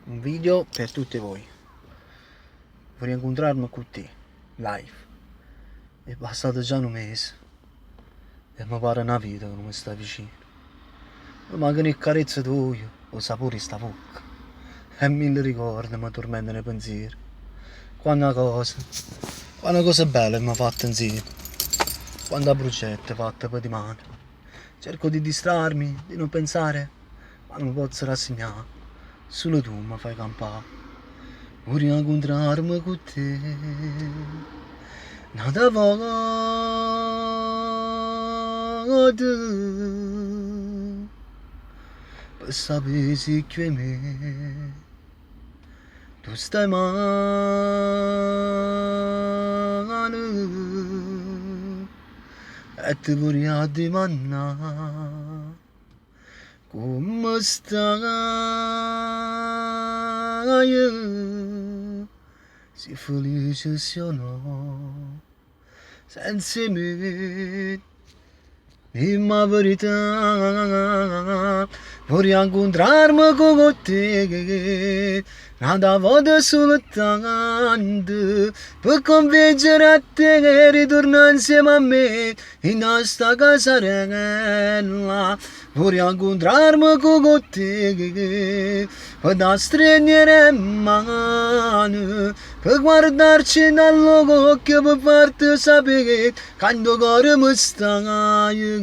Un video per tutti voi. Vorrei incontrarmi con te, live. È passato già un mese e mi pare una vita che non mi sta vicino. Mi mancano le carezze tue, lo sapore di sta bocca. E mille ricordi mi tormentano i pensieri. Quante cose belle abbiamo fatto insieme. Quante progetti fatti per di mano. Cerco di distrarmi, di non pensare, ma non posso rassegnare. Solo tu mi fai campare. Vorrei incontrarmi con te. Nada volta per sapere se che è me. Tu stai male e ti vorrei dimandare come stai, se felice se o no, senza me. Dimmi la verità, vorrei incontrarmi con te, una volta soltanto, per convincere a te che ritorna insieme a me, in questa casarella. Vorrei incontrarmi con te, per da stringere mano, per guardarci dall'occhio, per farti sapere quando cuore mi stai.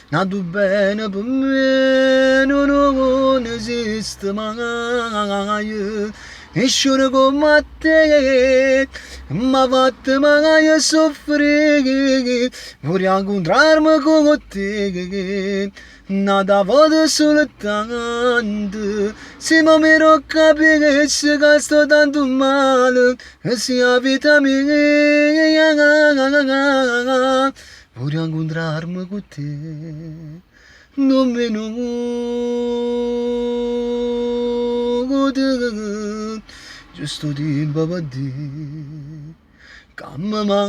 Nato bene per me non esiste mai. Nessuno come te mi ha fatto mai soffrire. Vorrei incontrarmi con te, nada volta soltanto. Se mi non capisci che sto tanto male, e se la vita mia. Vorrei incontrarmi con te, non me ne giusto tempo per dire che mi manca,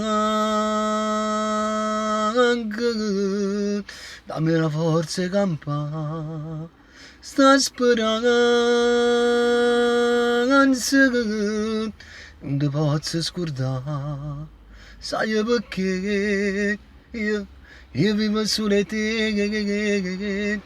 dammi la forza di campare, sta speranza non ti posso scordare, sai perché io vivo solo te.